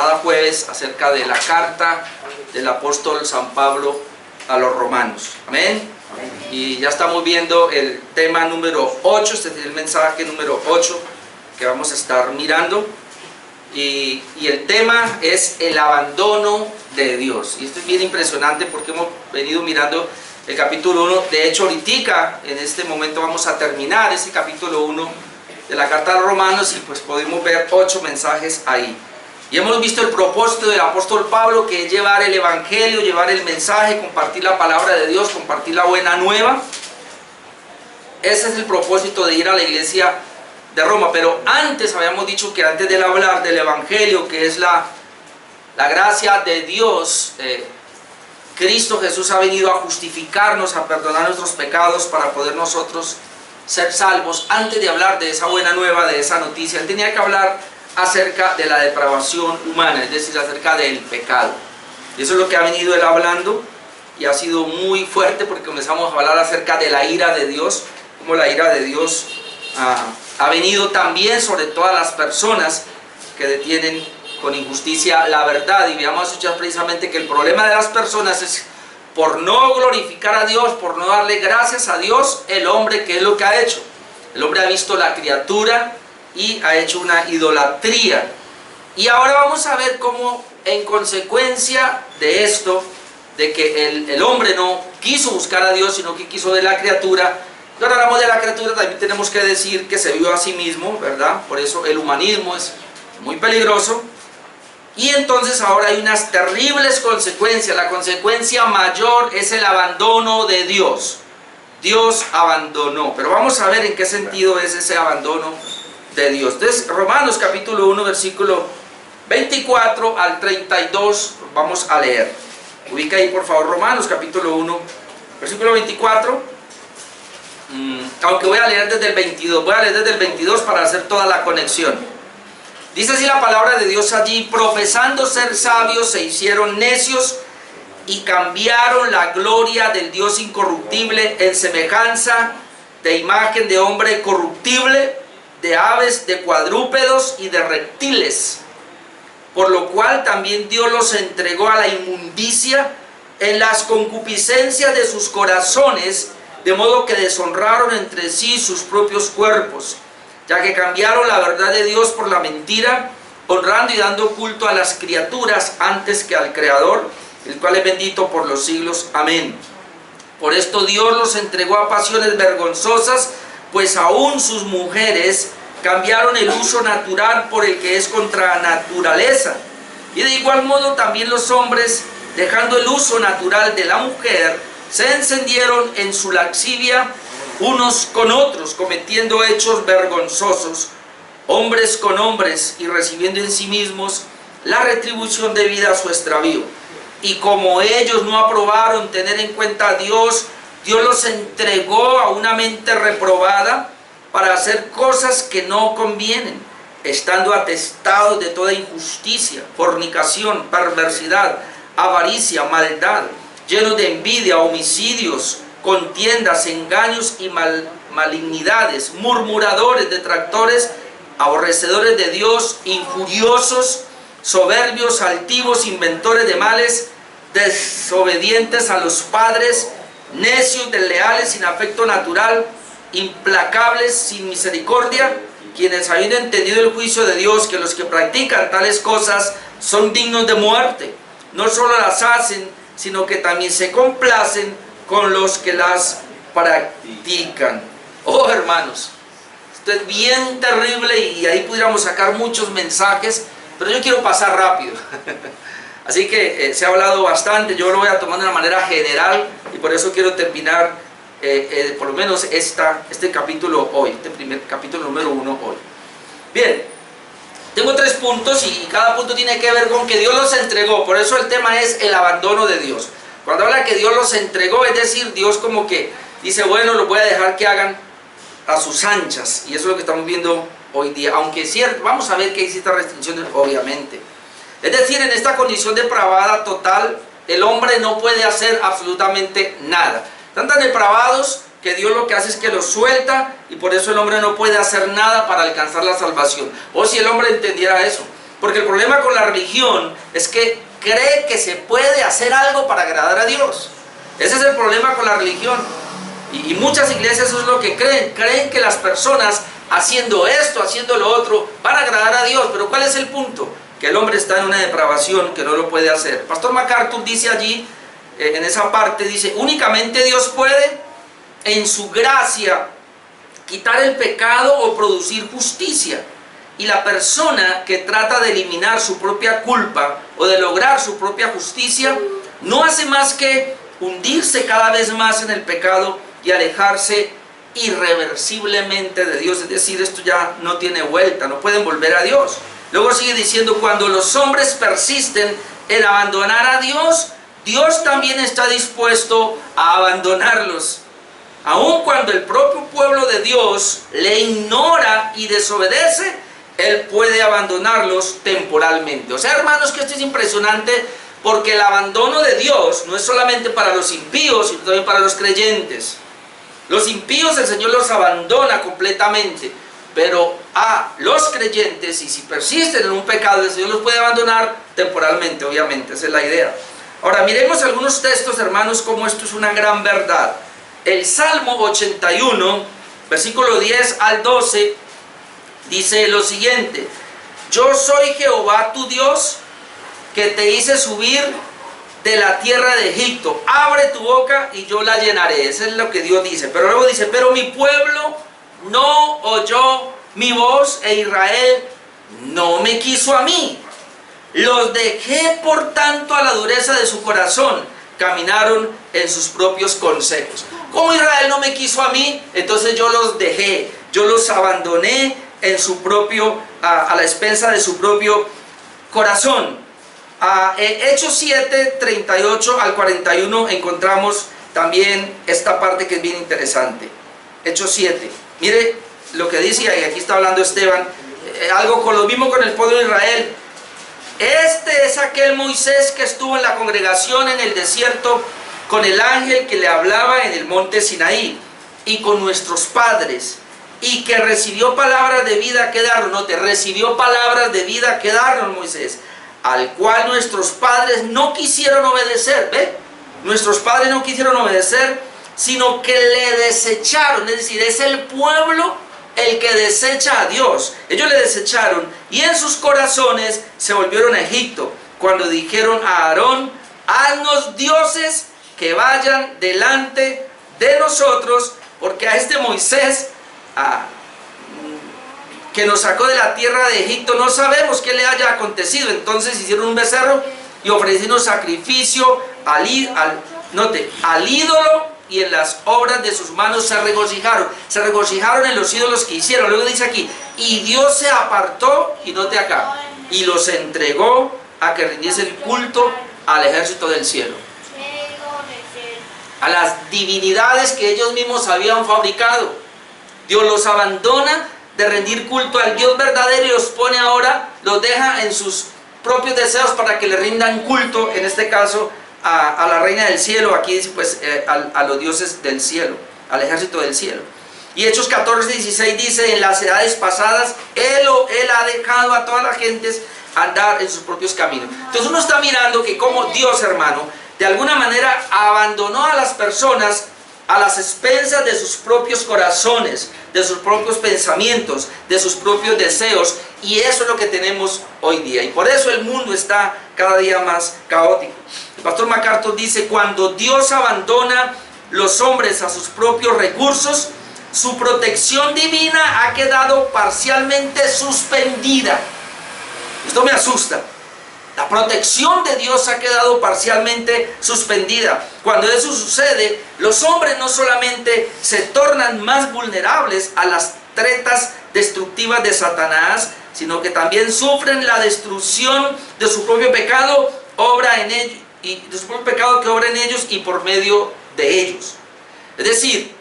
cada jueves acerca de la carta del apóstol San Pablo a los romanos. Amén. Y ya estamos viendo el tema número 8, este es el mensaje número 8 que vamos a estar mirando. Y el tema es el abandono de Dios. Y esto es bien impresionante porque hemos venido mirando el capítulo 1. De hecho, ahorita, en este momento, vamos a terminar ese capítulo 1 de la carta a los romanos y pues podemos ver 8 mensajes ahí. Y hemos visto el propósito del apóstol Pablo, que es llevar el evangelio, llevar el mensaje, compartir la palabra de Dios, compartir la buena nueva. Ese es el propósito de ir a la iglesia de Roma. Pero antes habíamos dicho que antes de hablar del evangelio, que es la gracia de Dios, Cristo Jesús ha venido a justificarnos, a perdonar nuestros pecados para poder nosotros ser salvos. Antes de hablar de esa buena nueva, de esa noticia, Él tenía que hablar acerca de la depravación humana, es decir, acerca del pecado. Y eso es lo que ha venido Él hablando, y ha sido muy fuerte porque comenzamos a hablar acerca de la ira de Dios, como la ira de Dios ha venido también sobre todas las personas que detienen con injusticia la verdad. Y habíamos escuchado precisamente que el problema de las personas es por no glorificar a Dios, por no darle gracias a Dios, el hombre, ¿qué es lo que ha hecho? El hombre ha visto la criatura y ha hecho una idolatría. Y ahora vamos a ver cómo, en consecuencia de esto, de que el hombre no quiso buscar a Dios, sino que quiso de la criatura. Cuando hablamos de la criatura también tenemos que decir que se vio a sí mismo, ¿verdad? Por eso el humanismo es muy peligroso. Y entonces ahora hay unas terribles consecuencias. La consecuencia mayor es el abandono de Dios. Dios abandonó. Pero vamos a ver en qué sentido es ese abandono de Dios. Entonces, Romanos capítulo 1, versículo 24 al 32, vamos a leer. Ubica ahí por favor Romanos capítulo 1, versículo 24. Aunque voy a leer desde el 22, voy a leer desde el 22 para hacer toda la conexión. Dice así la palabra de Dios allí: profesando ser sabios se hicieron necios y cambiaron la gloria del Dios incorruptible en semejanza de imagen de hombre corruptible, de aves, de cuadrúpedos y de reptiles, por lo cual también Dios los entregó a la inmundicia en las concupiscencias de sus corazones, de modo que deshonraron entre sí sus propios cuerpos, ya que cambiaron la verdad de Dios por la mentira, honrando y dando culto a las criaturas antes que al Creador, el cual es bendito por los siglos. Amén. Por esto Dios los entregó a pasiones vergonzosas, pues aún sus mujeres cambiaron el uso natural por el que es contra naturaleza. Y de igual modo también los hombres, dejando el uso natural de la mujer, se encendieron en su lascivia unos con otros, cometiendo hechos vergonzosos, hombres con hombres, y recibiendo en sí mismos la retribución debida a su extravío. Y como ellos no aprobaron tener en cuenta a Dios, Dios los entregó a una mente reprobada para hacer cosas que no convienen, estando atestados de toda injusticia, fornicación, perversidad, avaricia, maldad, llenos de envidia, homicidios, contiendas, engaños y malignidades, murmuradores, detractores, aborrecedores de Dios, injuriosos, soberbios, altivos, inventores de males, desobedientes a los padres, necios, desleales, sin afecto natural, implacables, sin misericordia, quienes habiendo entendido el juicio de Dios, que los que practican tales cosas son dignos de muerte, no solo las hacen, sino que también se complacen con los que las practican. Oh, hermanos, esto es bien terrible y ahí pudiéramos sacar muchos mensajes, pero yo quiero pasar rápido. Así que se ha hablado bastante, yo lo voy a tomar de una manera general y por eso quiero terminar por lo menos este capítulo hoy, este primer capítulo número 1 hoy. Bien, tengo 3 puntos y cada punto tiene que ver con que Dios los entregó. Por eso el tema es el abandono de Dios. Cuando habla que Dios los entregó, es decir, Dios como que dice, bueno, los voy a dejar que hagan a sus anchas. Y eso es lo que estamos viendo hoy día. Aunque es cierto, vamos a ver que hay ciertas restricciones, obviamente. Es decir, en esta condición depravada total, el hombre no puede hacer absolutamente nada. Están tan depravados que Dios lo que hace es que los suelta y por eso el hombre no puede hacer nada para alcanzar la salvación. O si el hombre entendiera eso, Porque el problema con la religión es que cree que se puede hacer algo para agradar a Dios. Ese es el problema con la religión. Y muchas iglesias eso es lo que creen. Creen que las personas haciendo esto, haciendo lo otro, van a agradar a Dios. Pero ¿cuál es el punto? Que el hombre está en una depravación que no lo puede hacer. Pastor MacArthur dice allí, en esa parte, dice, únicamente Dios puede, en su gracia, quitar el pecado o producir justicia. Y la persona que trata de eliminar su propia culpa o de lograr su propia justicia, no hace más que hundirse cada vez más en el pecado y alejarse irreversiblemente de Dios. Es decir, esto ya no tiene vuelta, no pueden volver a Dios. Luego sigue diciendo, cuando los hombres persisten en abandonar a Dios, Dios también está dispuesto a abandonarlos. Aun cuando el propio pueblo de Dios le ignora y desobedece, Él puede abandonarlos temporalmente. O sea, hermanos, que esto es impresionante, porque el abandono de Dios no es solamente para los impíos, sino también para los creyentes. Los impíos el Señor los abandona completamente, pero a los creyentes, y si persisten en un pecado, el Señor los puede abandonar temporalmente, obviamente, esa es la idea. Ahora, miremos algunos textos, hermanos, como esto es una gran verdad. El Salmo 81, versículo 10 al 12, dice lo siguiente: yo soy Jehová tu Dios, que te hice subir de la tierra de Egipto. Abre tu boca y yo la llenaré. Eso es lo que Dios dice. Pero luego dice, pero mi pueblo no oyó mi voz, e Israel no me quiso a mí. Los dejé por tanto a la dureza de su corazón, caminaron en sus propios consejos. Como Israel no me quiso a mí, entonces yo los dejé, yo los abandoné en su propio, a la expensa de su propio corazón. Hechos 7, 38 al 41 encontramos también esta parte que es bien interesante. Hechos 7, mire lo que dice, y aquí está hablando Esteban, algo con lo mismo con el pueblo de Israel. Este es aquel Moisés que estuvo en la congregación en el desierto con el ángel que le hablaba en el monte Sinaí, y con nuestros padres, y que recibió palabras de vida que darnos. Note, recibió palabras de vida que darnos Moisés, al cual nuestros padres no quisieron obedecer. ¿Ve? Nuestros padres no quisieron obedecer, sino que le desecharon. Es decir, es el pueblo el que desecha a Dios. Ellos le desecharon, y en sus corazones se volvieron a Egipto, cuando dijeron a Aarón, haznos dioses que vayan delante de nosotros, porque a este Moisés que nos sacó de la tierra de Egipto no sabemos qué le haya acontecido. Entonces hicieron un becerro y ofrecieron sacrificio al ídolo, y en las obras de sus manos se regocijaron en los ídolos que hicieron. Luego dice aquí, y Dios se apartó, y note acá, y los entregó a que rindiesen culto al ejército del cielo, a las divinidades que ellos mismos habían fabricado. Dios los abandona de rendir culto al Dios verdadero, y los pone ahora, los deja en sus propios deseos para que le rindan culto, en este caso a la reina del cielo. Aquí dice pues a los dioses del cielo, al ejército del cielo. Y Hechos 14, 16 dice, en las edades pasadas él ha dejado a todas las gentes andar en sus propios caminos. Entonces uno está mirando que como Dios, hermano, de alguna manera abandonó a las personas a las expensas de sus propios corazones, de sus propios pensamientos, de sus propios deseos, y eso es lo que tenemos hoy día, y por eso el mundo está cada día más caótico. El pastor MacArthur dice, cuando Dios abandona los hombres a sus propios recursos, su protección divina ha quedado parcialmente suspendida. Esto me asusta. La protección de Dios ha quedado parcialmente suspendida. Cuando eso sucede, los hombres no solamente se tornan más vulnerables a las tretas destructivas de Satanás, sino que también sufren la destrucción de su propio pecado, obra en ellos, y de su propio pecado que obra en ellos y por medio de ellos. Es decir,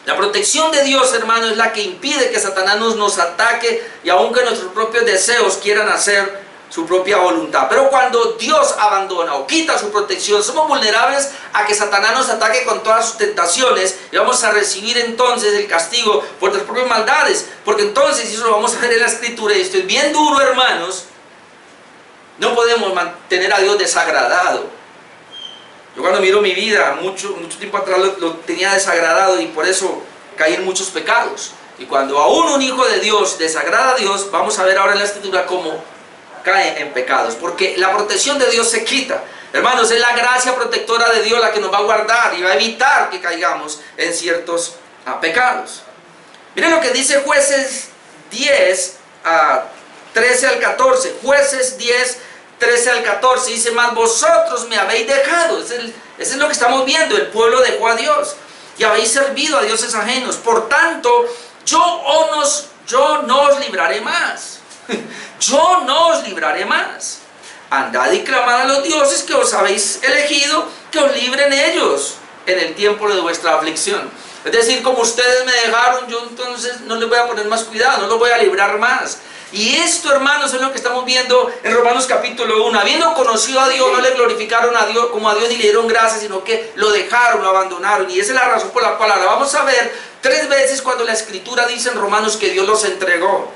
la protección de Dios, hermano, es la que impide que Satanás nos ataque, y aunque nuestros propios deseos quieran hacer su propia voluntad. Pero cuando Dios abandona o quita su protección, somos vulnerables a que Satanás nos ataque con todas sus tentaciones, y vamos a recibir entonces el castigo por nuestras propias maldades. Porque entonces, y eso lo vamos a ver en la escritura, y esto es bien duro, hermanos, No podemos mantener a Dios desagradado. Yo cuando miro mi vida, mucho tiempo atrás lo tenía desagradado y por eso caí en muchos pecados. Y cuando aún un hijo de Dios desagrada a Dios, vamos a ver ahora en la escritura cómo cae en pecados. Porque la protección de Dios se quita. Hermanos, es la gracia protectora de Dios la que nos va a guardar y va a evitar que caigamos en ciertos pecados. Miren lo que dice Jueces 10, 13 al 14. Jueces 10, 13 al 14. Dice, mas vosotros me habéis dejado. Eso es lo que estamos viendo. El pueblo dejó a Dios y habéis servido a dioses ajenos. Por tanto, yo no os libraré más. Yo no os libraré más. Andad y clamad a los dioses que os habéis elegido, que os libren ellos en el tiempo de vuestra aflicción. Es decir, como ustedes me dejaron, yo entonces no les voy a poner más cuidado, no los voy a librar más. Y esto, hermanos, es lo que estamos viendo en Romanos capítulo 1. Habiendo conocido a Dios, no le glorificaron a Dios como a Dios ni le dieron gracias, sino que lo dejaron, lo abandonaron. Y esa es la razón por la cual ahora vamos a ver 3 veces cuando la Escritura dice en Romanos que Dios los entregó.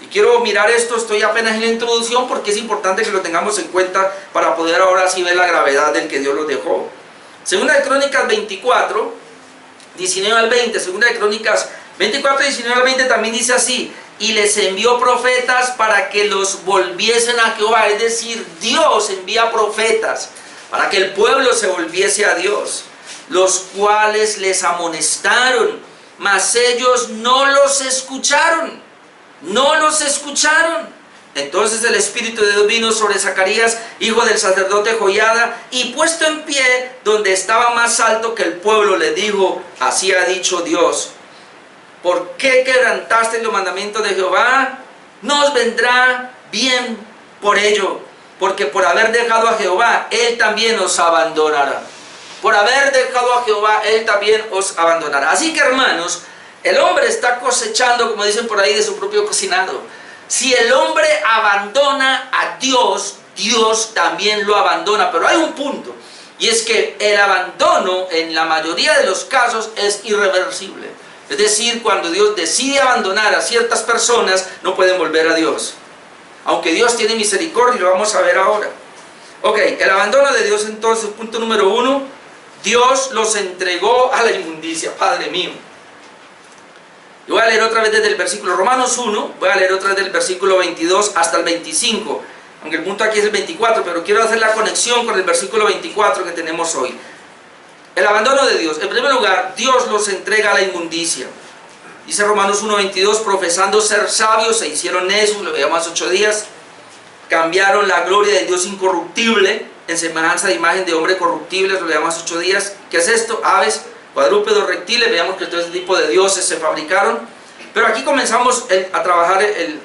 Y quiero mirar esto, estoy apenas en la introducción porque es importante que lo tengamos en cuenta para poder ahora sí ver la gravedad del que Dios los dejó. Segunda de Crónicas 24, 19 al 20, Segunda de Crónicas 24, 19 al 20 también dice así: y les envió profetas para que los volviesen a Jehová. Es decir, Dios envía profetas para que el pueblo se volviese a Dios, los cuales les amonestaron, mas ellos no los escucharon. No los escucharon. Entonces el Espíritu de Dios vino sobre Zacarías, hijo del sacerdote Joiada, y puesto en pie donde estaba más alto que el pueblo, le dijo: así ha dicho Dios, ¿por qué quebrantaste los mandamientos de Jehová? No os vendrá bien por ello, porque por haber dejado a Jehová, Él también os abandonará. Por haber dejado a Jehová, Él también os abandonará. Así que, hermanos, el hombre está cosechando, como dicen por ahí, de su propio cocinado. Si el hombre abandona a Dios, Dios también lo abandona. Pero hay un punto, y es que el abandono en la mayoría de los casos es irreversible. Es decir, cuando Dios decide abandonar a ciertas personas, no pueden volver a Dios. Aunque Dios tiene misericordia, y lo vamos a ver ahora. Ok, el abandono de Dios entonces, punto número 1, Dios los entregó a la inmundicia. Padre mío. Y voy a leer otra vez desde el versículo Romanos 1, voy a leer otra vez del versículo 22 hasta el 25, aunque el punto aquí es el 24, pero quiero hacer la conexión con el versículo 24 que tenemos hoy. El abandono de Dios. En primer lugar, Dios los entrega a la inmundicia. Dice Romanos 1:22, profesando ser sabios, se hicieron necios, lo veíamos hace 8 días, cambiaron la gloria del Dios incorruptible en semejanza de imagen de hombre corruptible, lo veíamos hace 8 días. ¿Qué es esto? Aves, cuadrúpedos, reptiles. Veamos que todo ese tipo de dioses se fabricaron. Pero aquí comenzamos a trabajar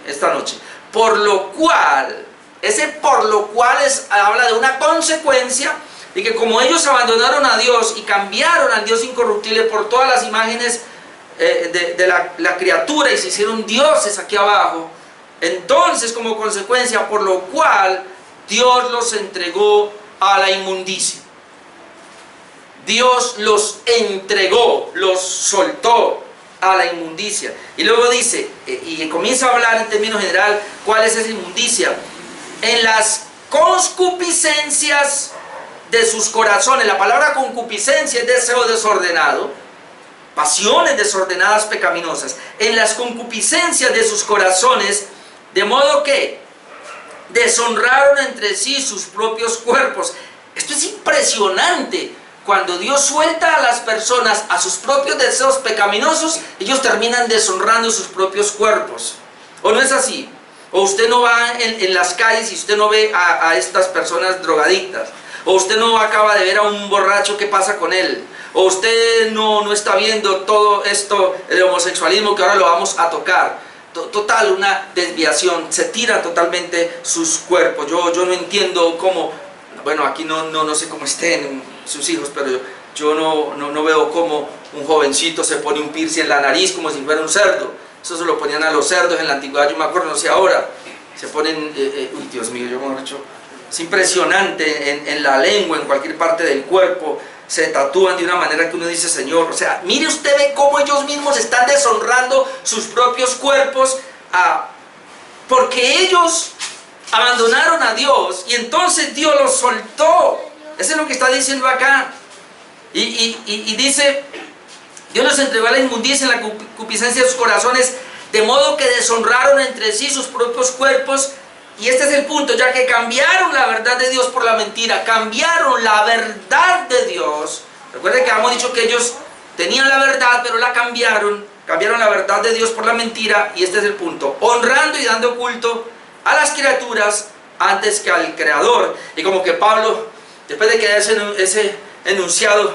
esta noche. Por lo cual, ese por lo cual habla de una consecuencia, y que como ellos abandonaron a Dios y cambiaron al Dios incorruptible por todas las imágenes de la criatura y se hicieron dioses aquí abajo, entonces como consecuencia, por lo cual Dios los entregó a la inmundicia. Dios los entregó, los soltó a la inmundicia. Y luego dice, y comienza a hablar en términos general, ¿cuál es esa inmundicia? En las concupiscencias de sus corazones. La palabra concupiscencia es deseo desordenado, pasiones desordenadas pecaminosas. En las concupiscencias de sus corazones, de modo que deshonraron entre sí sus propios cuerpos. Esto es impresionante. Cuando Dios suelta a las personas a sus propios deseos pecaminosos, ellos terminan deshonrando sus propios cuerpos. ¿O no es así? O usted no va en las calles y usted no ve a estas personas drogadictas. O usted no acaba de ver a un borracho, ¿qué pasa con él? O usted no está viendo todo esto, el homosexualismo, que ahora lo vamos a tocar. Total, una desviación, se tiran totalmente sus cuerpos. Yo no entiendo cómo, bueno, aquí no sé cómo estén sus hijos, pero yo no veo cómo un jovencito se pone un piercing en la nariz como si fuera un cerdo. Eso se lo ponían a los cerdos en la antigüedad, yo me acuerdo, no sé ahora. Se ponen, uy Dios mío, yo me he hecho... Es impresionante, en la lengua, en cualquier parte del cuerpo, se tatúan de una manera que uno dice, Señor, o sea, mire usted, ve cómo ellos mismos están deshonrando sus propios cuerpos, porque ellos abandonaron a Dios y entonces Dios los soltó. Eso es lo que está diciendo acá. Y dice, Dios los entregó a la inmundicia, en la concupiscencia de sus corazones, de modo que deshonraron entre sí sus propios cuerpos. Y este es el punto, ya que cambiaron la verdad de Dios por la mentira, cambiaron la verdad de Dios. Recuerden que habíamos dicho que ellos tenían la verdad, pero la cambiaron la verdad de Dios por la mentira, y este es el punto, honrando y dando culto a las criaturas antes que al Creador. Y como que Pablo, después de que haya ese enunciado,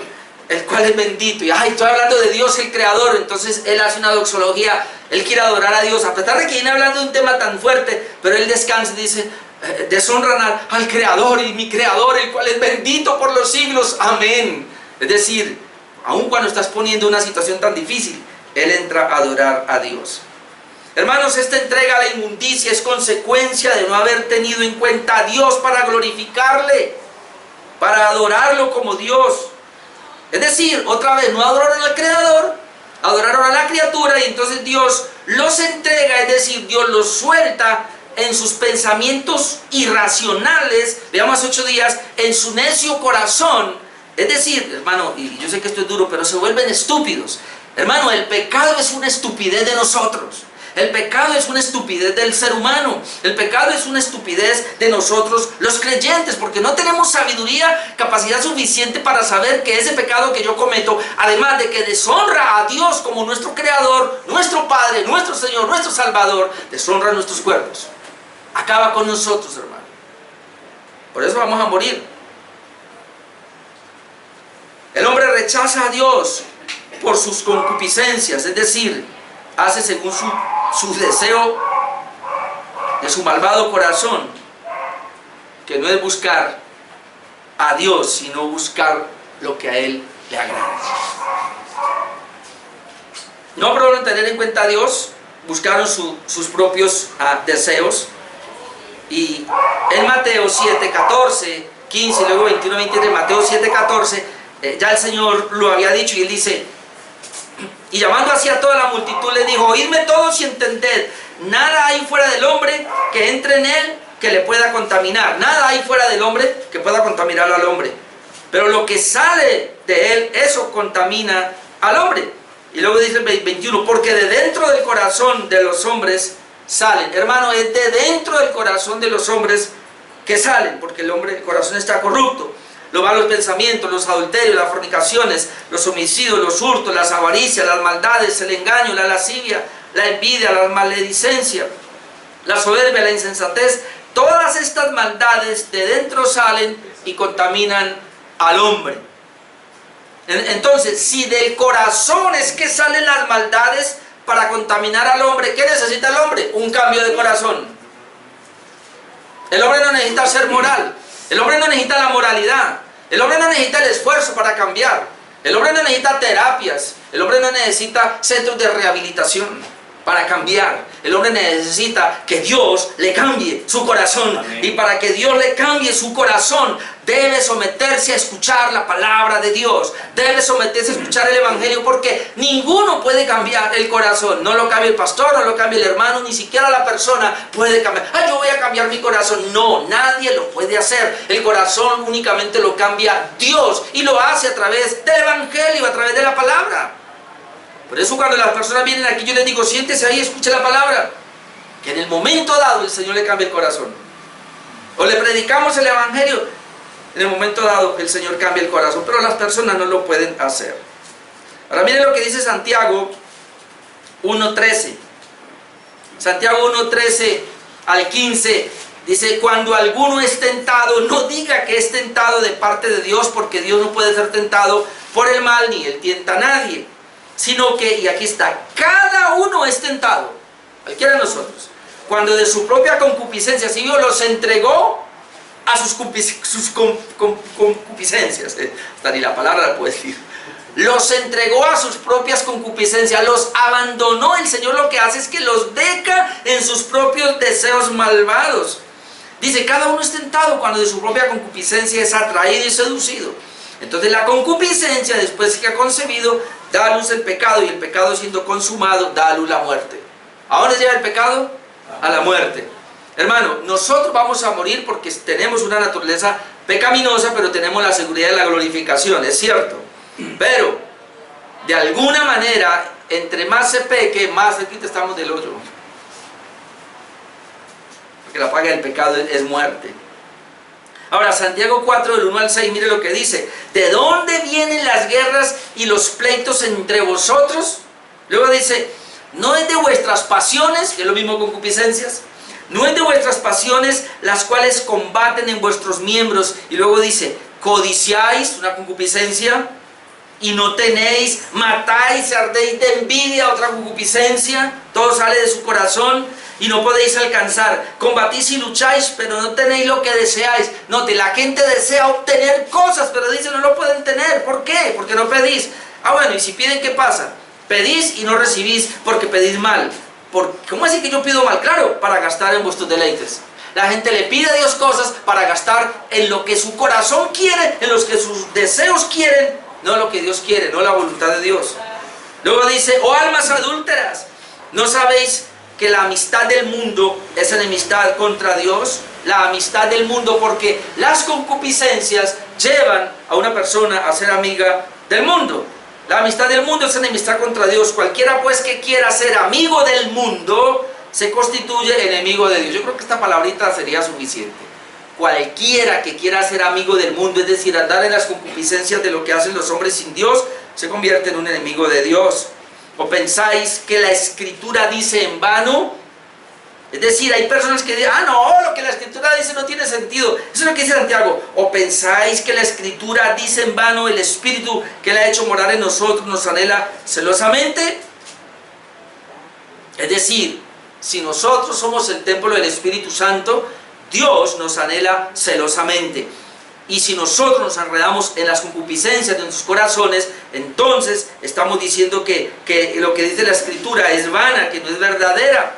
el cual es bendito, y estoy hablando de Dios el Creador, entonces él hace una doxología, él quiere adorar a Dios, a pesar de que viene hablando de un tema tan fuerte, pero él descansa y dice, deshonran al Creador, y mi Creador, el cual es bendito por los siglos, amén. Es decir, aun cuando estás poniendo una situación tan difícil, él entra a adorar a Dios. Hermanos, esta entrega a la inmundicia es consecuencia de no haber tenido en cuenta a Dios para glorificarle, para adorarlo como Dios. Es decir, otra vez, no adoraron al Creador, adoraron a la criatura, y entonces Dios los entrega, es decir, Dios los suelta en sus pensamientos irracionales, veamos 8 días, en su necio corazón. Es decir, hermano, y yo sé que esto es duro, pero se vuelven estúpidos. Hermano, el pecado es una estupidez de nosotros. El pecado es una estupidez del ser humano. El pecado es una estupidez de nosotros los creyentes, porque no tenemos sabiduría, capacidad suficiente para saber que ese pecado que yo cometo, además de que deshonra a Dios como nuestro Creador, nuestro Padre, nuestro Señor, nuestro Salvador, deshonra nuestros cuerpos. Acaba con nosotros, hermano. Por eso vamos a morir. El hombre rechaza a Dios por sus concupiscencias, es decir, hace según su deseo de su malvado corazón, que no es buscar a Dios, sino buscar lo que a Él le agrada. No aprobaron tener en cuenta a Dios, buscaron sus propios deseos. Y en Mateo 7, 14, 15 y luego 21, 23, Mateo 7, 14, ya el Señor lo había dicho, y Él dice: y llamando así a toda la multitud les dijo: oídme todos y entended, nada hay fuera del hombre que entre en él que le pueda contaminar. Nada hay fuera del hombre que pueda contaminar al hombre, pero lo que sale de él, eso contamina al hombre. Y luego dice el 21, porque de dentro del corazón de los hombres salen. Hermano, es de dentro del corazón de los hombres que salen, porque el corazón está corrupto. Los malos pensamientos, los adulterios, las fornicaciones, los homicidios, los hurtos, las avaricias, las maldades, el engaño, la lascivia, la envidia, la maledicencia, la soberbia, la insensatez. Todas estas maldades de dentro salen y contaminan al hombre. Entonces, si del corazón es que salen las maldades para contaminar al hombre, ¿qué necesita el hombre? Un cambio de corazón. El hombre no necesita ser moral. El hombre no necesita la moralidad. El hombre no necesita el esfuerzo para cambiar. El hombre no necesita terapias. El hombre no necesita centros de rehabilitación para cambiar. El hombre necesita que Dios le cambie su corazón. Amén. Y para que Dios le cambie su corazón, debe someterse a escuchar la palabra de Dios. Debe someterse a escuchar el evangelio, porque ninguno puede cambiar el corazón. No lo cambia el pastor, no lo cambia el hermano, ni siquiera la persona puede cambiar. Yo voy a cambiar mi corazón. No, nadie lo puede hacer. El corazón únicamente lo cambia Dios, y lo hace a través del evangelio, a través de la palabra. Por eso cuando las personas vienen aquí, yo les digo: siéntese ahí, escuche la palabra, que en el momento dado el Señor le cambia el corazón. O le predicamos el evangelio, en el momento dado el Señor cambia el corazón, pero las personas no lo pueden hacer. Ahora miren lo que dice Santiago 1:13. Santiago 1:13 al 15 dice: cuando alguno es tentado, no diga que es tentado de parte de Dios, porque Dios no puede ser tentado por el mal, ni Él tienta a nadie. Sino que, y aquí está, cada uno es tentado, cualquiera de nosotros, cuando de su propia concupiscencia, si Dios los entregó a sus concupiscencias, hasta ni la palabra la puedo decir, los entregó a sus propias concupiscencias, los abandonó. El Señor lo que hace es que los deja en sus propios deseos malvados. Dice: cada uno es tentado cuando de su propia concupiscencia es atraído y seducido. Entonces la concupiscencia, después que ha concebido, da a luz el pecado, y el pecado, siendo consumado, da a luz la muerte. ¿A dónde lleva el pecado? A la muerte. Hermano, nosotros vamos a morir porque tenemos una naturaleza pecaminosa, pero tenemos la seguridad de la glorificación, es cierto. Pero, de alguna manera, entre más se peque, más cerquita estamos del hoyo. Porque la paga del pecado es muerte. Ahora, Santiago 4, del 1 al 6, mire lo que dice. ¿De dónde vienen las guerras y los pleitos entre vosotros? Luego dice, ¿no es de vuestras pasiones, que es lo mismo concupiscencias? ¿No es de vuestras pasiones las cuales combaten en vuestros miembros? Y luego dice, codiciáis, una concupiscencia, y no tenéis, matáis, ardéis de envidia, otra concupiscencia, todo sale de su corazón, y no podéis alcanzar, combatís y lucháis, pero no tenéis lo que deseáis. Note, la gente desea obtener cosas, pero dice no lo pueden tener. ¿Por qué? Porque no pedís. Ah, bueno, y si piden, ¿qué pasa? Pedís y no recibís porque pedís mal. ¿Cómo así que yo pido mal? Claro, para gastar en vuestros deleites. La gente le pide a Dios cosas para gastar en lo que su corazón quiere, en los que sus deseos quieren, no lo que Dios quiere, no la voluntad de Dios. Luego dice, oh almas adúlteras, ¿no sabéis que la amistad del mundo es enemistad contra Dios? La amistad del mundo, porque las concupiscencias llevan a una persona a ser amiga del mundo. La amistad del mundo es enemistad contra Dios. Cualquiera pues que quiera ser amigo del mundo se constituye enemigo de Dios. Yo creo que esta palabrita sería suficiente. Cualquiera que quiera ser amigo del mundo, es decir, andar en las concupiscencias de lo que hacen los hombres sin Dios, se convierte en un enemigo de Dios. ¿O pensáis que la Escritura dice en vano? Es decir, hay personas que dicen, no, lo que la Escritura dice no tiene sentido. Eso es lo que dice Santiago. ¿O pensáis que la Escritura dice en vano, el Espíritu que Él ha hecho morar en nosotros nos anhela celosamente? Es decir, si nosotros somos el templo del Espíritu Santo, Dios nos anhela celosamente. Y si nosotros nos enredamos en las concupiscencias de nuestros corazones, entonces estamos diciendo que lo que dice la Escritura es vana, que no es verdadera.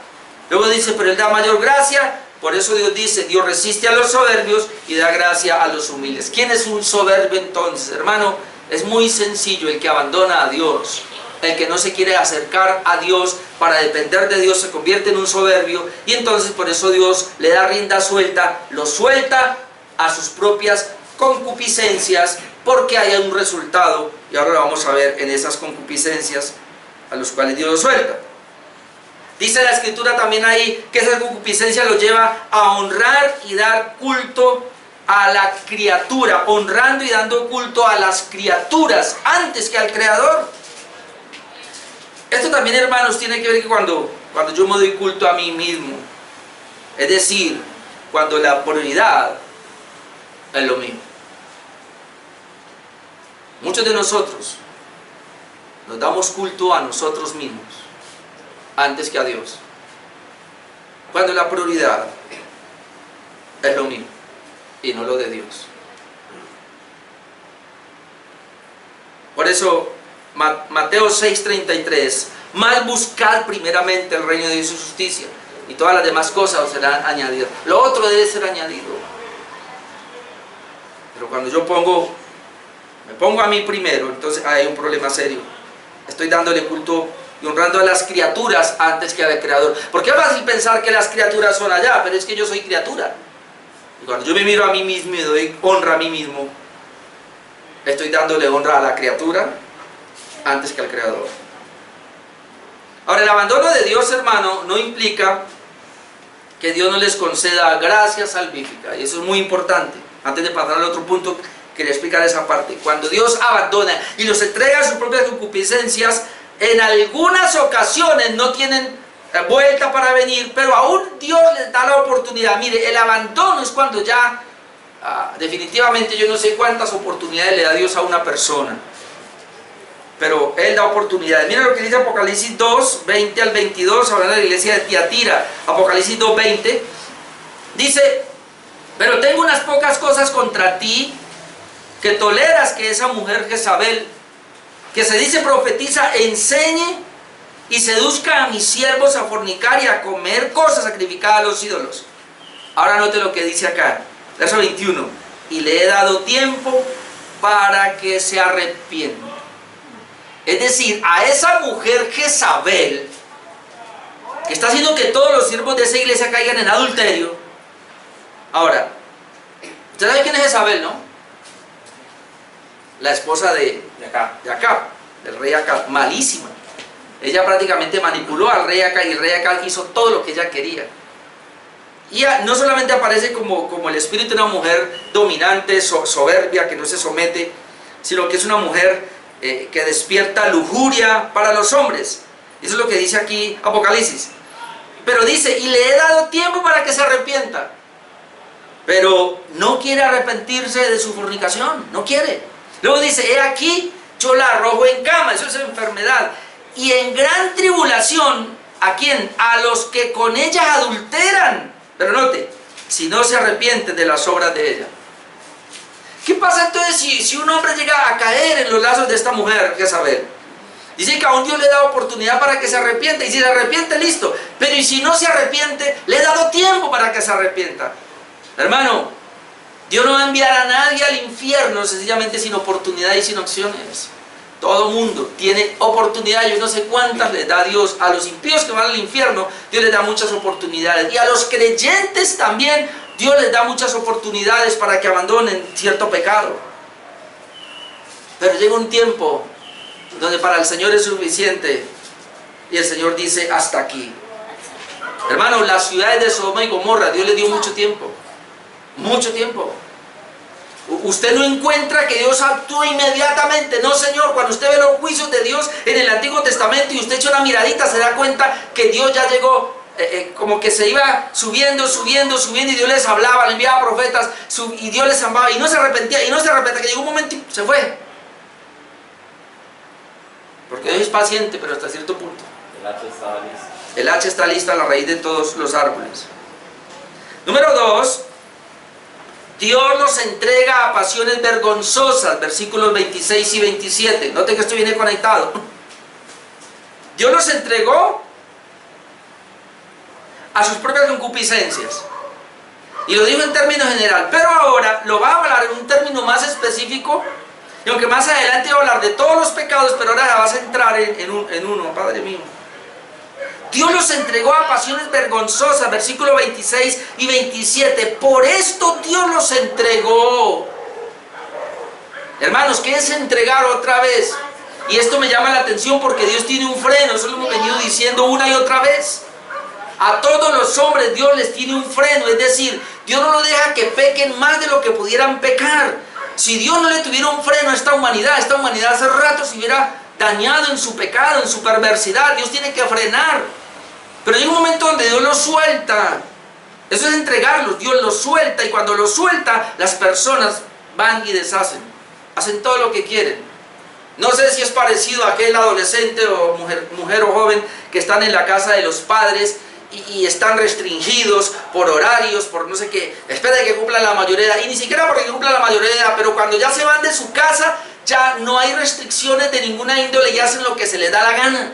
Luego dice, pero Él da mayor gracia. Por eso Dios dice, Dios resiste a los soberbios y da gracia a los humildes. ¿Quién es un soberbio entonces, hermano? Es muy sencillo, el que abandona a Dios. El que no se quiere acercar a Dios para depender de Dios se convierte en un soberbio. Y entonces por eso Dios le da rienda suelta, lo suelta a sus propias concupiscencias, porque hay un resultado, y ahora lo vamos a ver en esas concupiscencias a los cuales Dios lo suelta. Dice la Escritura también ahí que esa concupiscencia lo lleva a honrar y dar culto a la criatura, honrando y dando culto a las criaturas antes que al Creador. Esto también, hermanos, tiene que ver que cuando yo me doy culto a mí mismo, es decir, cuando la prioridad es lo mío. Muchos de nosotros nos damos culto a nosotros mismos antes que a Dios, cuando la prioridad es lo mío y no lo de Dios. Por eso Mateo 6:33, más buscad primeramente el reino de Dios y su justicia, y todas las demás cosas os serán añadidas. Lo otro debe ser añadido. Pero cuando yo me pongo a mí primero, entonces hay un problema serio. Estoy dándole culto y honrando a las criaturas antes que al Creador. Porque es fácil pensar que las criaturas son allá, pero es que yo soy criatura. Y cuando yo me miro a mí mismo y doy honra a mí mismo, estoy dándole honra a la criatura antes que al Creador. Ahora, el abandono de Dios, hermano, no implica que Dios no les conceda gracia salvífica, y eso es muy importante. Antes de pasar al otro punto, quería explicar esa parte. Cuando Dios abandona y los entrega a sus propias concupiscencias, en algunas ocasiones no tienen vuelta para venir, pero aún Dios les da la oportunidad. Mire, el abandono es cuando ya definitivamente yo no sé cuántas oportunidades le da Dios a una persona, pero Él da oportunidades. Mira lo que dice Apocalipsis 2, 20 al 22, hablando de la iglesia de Tiatira. Apocalipsis 2, 20 dice, pero tengo unas pocas cosas contra ti, que toleras que esa mujer Jezabel, que se dice profetiza, enseñe y seduzca a mis siervos a fornicar y a comer cosas sacrificadas a los ídolos. Ahora note lo que dice acá, verso 21, y le he dado tiempo para que se arrepienta. Es decir, a esa mujer Jezabel, que está haciendo que todos los siervos de esa iglesia caigan en adulterio. Ahora, ¿usted sabe quién es Jezabel, no? La esposa de Acab, del rey Acab, malísima. Ella prácticamente manipuló al rey Acab y el rey Acab hizo todo lo que ella quería. Y no solamente aparece como el espíritu de una mujer dominante, soberbia, que no se somete, sino que es una mujer que despierta lujuria para los hombres. Eso es lo que dice aquí Apocalipsis. Pero dice, y le he dado tiempo para que se arrepienta. Pero no quiere arrepentirse de su fornicación, no quiere. Luego dice, he aquí, yo la arrojo en cama, eso es enfermedad. Y en gran tribulación, ¿a quién? A los que con ella adulteran. Pero note, si no se arrepienten de las obras de ella. ¿Qué pasa entonces si un hombre llega a caer en los lazos de esta mujer, Jezabel? Dice que aún Dios le da oportunidad para que se arrepienta, y si se arrepiente, listo. Pero y si no se arrepiente, le he dado tiempo para que se arrepienta. Hermano, Dios no va a enviar a nadie al infierno sencillamente sin oportunidad y sin opciones. Todo mundo tiene oportunidad, yo no sé cuántas les da Dios. A los impíos que van al infierno, Dios les da muchas oportunidades. Y a los creyentes también, Dios les da muchas oportunidades para que abandonen cierto pecado. Pero llega un tiempo donde para el Señor es suficiente y el Señor dice hasta aquí. Hermano, las ciudades de Sodoma y Gomorra, Dios les dio mucho tiempo. Mucho tiempo. Usted no encuentra que Dios actúe inmediatamente. No, Señor, cuando usted ve los juicios de Dios en el Antiguo Testamento y usted echa una miradita, se da cuenta que Dios ya llegó, como que se iba subiendo y Dios les hablaba, le enviaba profetas y Dios les amaba y no se arrepentía, que llegó un momento y se fue. Porque Dios es paciente, pero hasta cierto punto. El hacha estaba lista. El hacha está lista a la raíz de todos los árboles. Número 2. Dios nos entrega a pasiones vergonzosas, versículos 26 y 27. Noten que esto viene conectado. Dios nos entregó a sus propias concupiscencias. Y lo dijo en términos general. Pero ahora lo va a hablar en un término más específico. Y aunque más adelante va a hablar de todos los pecados, pero ahora va a centrar en uno, Padre mío. Dios los entregó a pasiones vergonzosas, versículos 26 y 27. Por esto Dios los entregó. Hermanos, ¿qué es entregar otra vez? Y esto me llama la atención porque Dios tiene un freno. Eso lo hemos venido diciendo una y otra vez. A todos los hombres Dios les tiene un freno. Es decir, Dios no los deja que pequen más de lo que pudieran pecar. Si Dios no le tuviera un freno a esta humanidad hace rato se hubiera dañado en su pecado, en su perversidad. Dios tiene que frenar. Pero hay un momento donde Dios los suelta. Eso es entregarlos. Dios los suelta y cuando los suelta, las personas van y deshacen. Hacen todo lo que quieren. No sé si es parecido a aquel adolescente o mujer o joven que están en la casa de los padres y están restringidos por horarios, por no sé qué. Espera que cumplan la mayoría de edad. Y ni siquiera porque cumplan la mayoría de edad, pero cuando ya se van de su casa, ya no hay restricciones de ninguna índole y hacen lo que se les da la gana.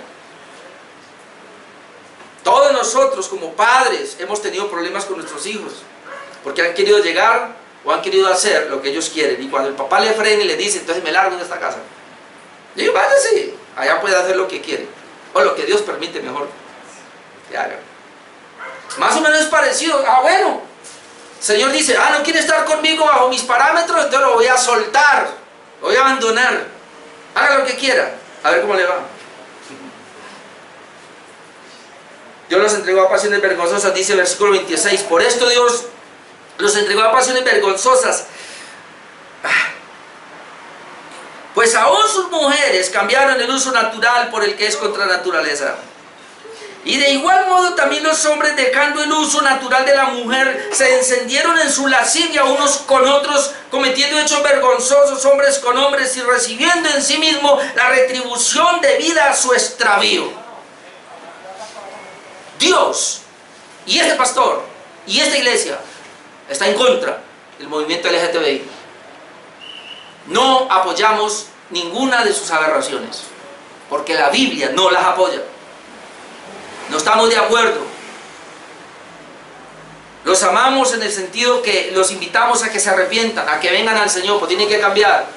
Todos nosotros como padres hemos tenido problemas con nuestros hijos porque han querido llegar o han querido hacer lo que ellos quieren y cuando el papá le frena y le dice entonces me largo de esta casa, y yo, váyase, allá puede hacer lo que quiere o lo que Dios permite mejor que haga. Más o menos es parecido. Bueno, el Señor dice, no quiere estar conmigo bajo mis parámetros, entonces lo voy a soltar, lo voy a abandonar, haga lo que quiera, a ver cómo le va. Dios los entregó a pasiones vergonzosas, dice el versículo 26. Por esto Dios los entregó a pasiones vergonzosas. Pues aún sus mujeres cambiaron el uso natural por el que es contra naturaleza. Y de igual modo también los hombres, dejando el uso natural de la mujer, se encendieron en su lascivia unos con otros, cometiendo hechos vergonzosos hombres con hombres y recibiendo en sí mismo la retribución debida a su extravío. Dios y este pastor y esta iglesia está en contra del movimiento LGTBI. No apoyamos ninguna de sus aberraciones porque la Biblia no las apoya. No estamos de acuerdo. Los amamos en el sentido que los invitamos a que se arrepientan, a que vengan al Señor, pues tienen que cambiar.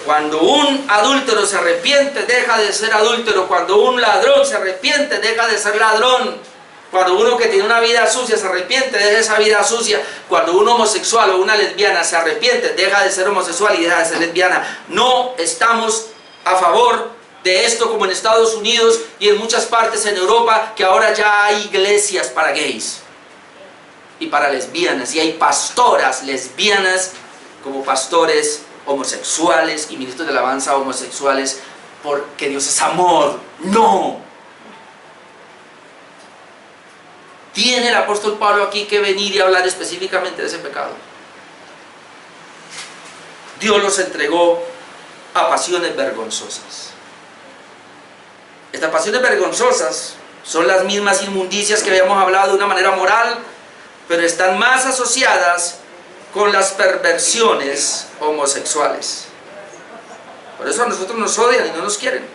Cuando un adúltero se arrepiente, deja de ser adúltero. Cuando un ladrón se arrepiente, deja de ser ladrón. Cuando uno que tiene una vida sucia se arrepiente, deja esa vida sucia. Cuando un homosexual o una lesbiana se arrepiente, deja de ser homosexual y deja de ser lesbiana. No estamos a favor de esto como en Estados Unidos y en muchas partes en Europa, que ahora ya hay iglesias para gays y para lesbianas, y hay pastoras lesbianas como pastores homosexuales y ministros de alabanza homosexuales, porque Dios es amor. No. Tiene el apóstol Pablo aquí que venir y hablar específicamente de ese pecado. Dios los entregó a pasiones vergonzosas. Estas pasiones vergonzosas son las mismas inmundicias que habíamos hablado de una manera moral, pero están más asociadas con las perversiones homosexuales. Por eso a nosotros nos odian y no nos quieren.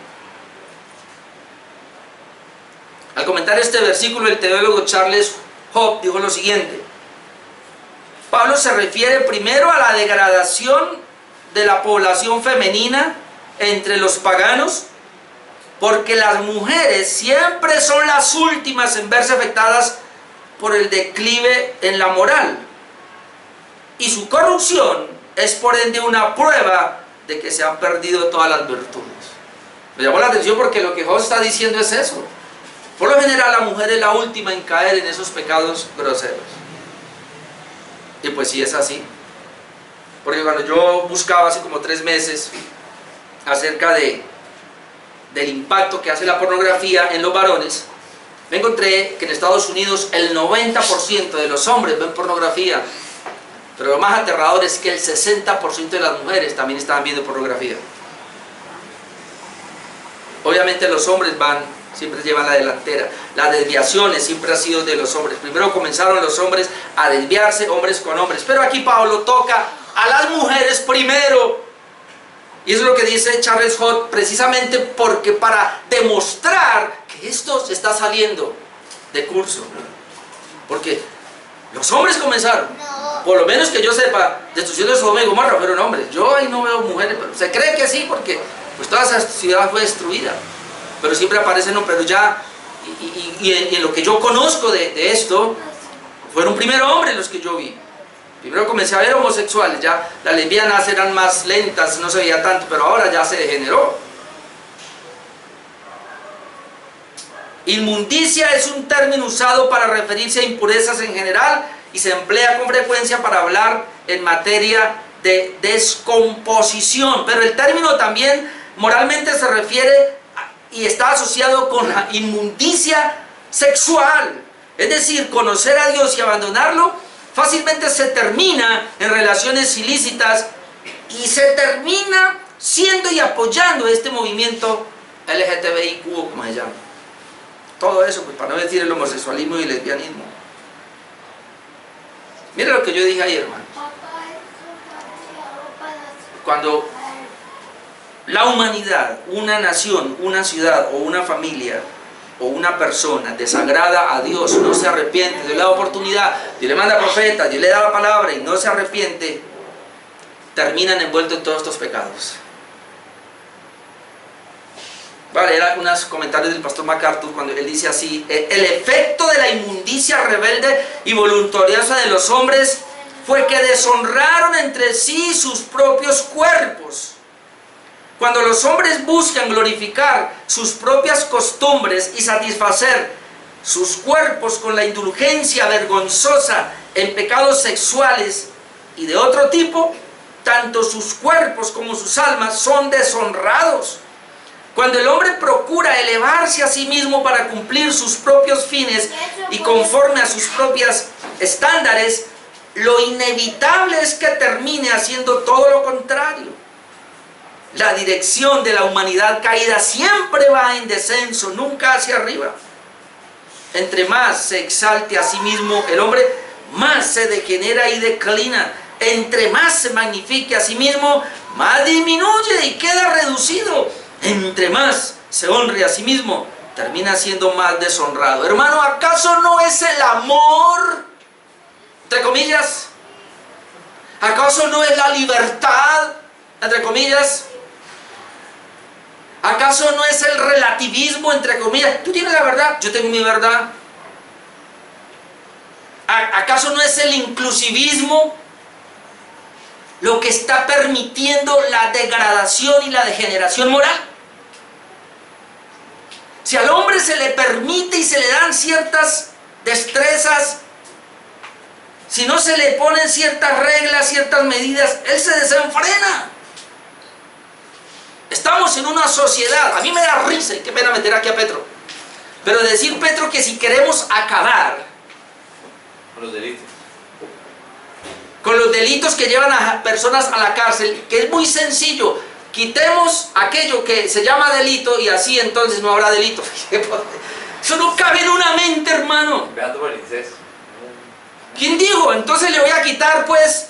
Al comentar este versículo, el teólogo Charles Hope dijo lo siguiente: Pablo se refiere primero a la degradación de la población femenina entre los paganos, porque las mujeres siempre son las últimas en verse afectadas por el declive en la moral, y su corrupción es por ende una prueba de que se han perdido todas las virtudes. Me llamó la atención porque lo que Job está diciendo es eso. Por lo general la mujer es la última en caer en esos pecados groseros. Y pues sí es así. Porque cuando yo buscaba hace como 3 meses acerca del impacto que hace la pornografía en los varones, me encontré que en Estados Unidos el 90% de los hombres ven pornografía. Pero lo más aterrador es que el 60% de las mujeres también estaban viendo pornografía. Obviamente los hombres siempre llevan la delantera. Las desviaciones siempre han sido de los hombres. Primero comenzaron los hombres a desviarse, hombres con hombres. Pero aquí Pablo toca a las mujeres primero. Y eso es lo que dice Charles Hope, precisamente porque para demostrar que esto se está saliendo de curso. Porque los hombres comenzaron, por lo menos que yo sepa, destrucción de Sodoma y Gomorra fueron hombres. Yo ahí no veo mujeres, pero se cree que sí, porque pues toda esa ciudad fue destruida. Pero siempre aparecen, no, pero ya, y en lo que yo conozco de esto, fueron primero hombres los que yo vi. Primero comencé a ver homosexuales, ya las lesbianas eran más lentas, no se veía tanto, pero ahora ya se degeneró. Inmundicia es un término usado para referirse a impurezas en general y se emplea con frecuencia para hablar en materia de descomposición, pero el término también moralmente se refiere y está asociado con la inmundicia sexual, es decir, conocer a Dios y abandonarlo fácilmente se termina en relaciones ilícitas y se termina siendo y apoyando este movimiento LGTBIQ, como se llama. Todo eso, pues, para no decir el homosexualismo y el lesbianismo. Mira lo que yo dije ayer, hermano. Cuando la humanidad, una nación, una ciudad o una familia o una persona desagrada a Dios, no se arrepiente, Dios le da oportunidad, Dios le manda profetas, Dios le da la palabra y no se arrepiente, terminan envueltos en todos estos pecados. Voy a leer algunos comentarios del pastor MacArthur cuando él dice así: el efecto de la inmundicia rebelde y voluntariosa de los hombres fue que deshonraron entre sí sus propios cuerpos. Cuando los hombres buscan glorificar sus propias costumbres y satisfacer sus cuerpos con la indulgencia vergonzosa en pecados sexuales y de otro tipo, tanto sus cuerpos como sus almas son deshonrados. Cuando el hombre procura elevarse a sí mismo para cumplir sus propios fines y conforme a sus propios estándares, lo inevitable es que termine haciendo todo lo contrario. La dirección de la humanidad caída siempre va en descenso, nunca hacia arriba. Entre más se exalte a sí mismo el hombre, más se degenera y declina. Entre más se magnifique a sí mismo, más disminuye y queda reducido. Entre más se honre a sí mismo, termina siendo más deshonrado. Hermano, ¿acaso no es el amor, entre comillas? ¿Acaso no es la libertad, entre comillas? ¿Acaso no es el relativismo, entre comillas? Tú tienes la verdad, yo tengo mi verdad. ¿Acaso no es el inclusivismo lo que está permitiendo la degradación y la degeneración moral? Si al hombre se le permite y se le dan ciertas destrezas, si no se le ponen ciertas reglas, ciertas medidas, él se desenfrena. Estamos en una sociedad, a mí me da risa, y qué pena meter aquí a Petro, pero decir, Petro, que si queremos acabar con los delitos que llevan a personas a la cárcel, que es muy sencillo, quitemos aquello que se llama delito y así entonces no habrá delito. Eso no cabe en una mente, hermano. ¿Quién dijo? Entonces le voy a quitar, pues,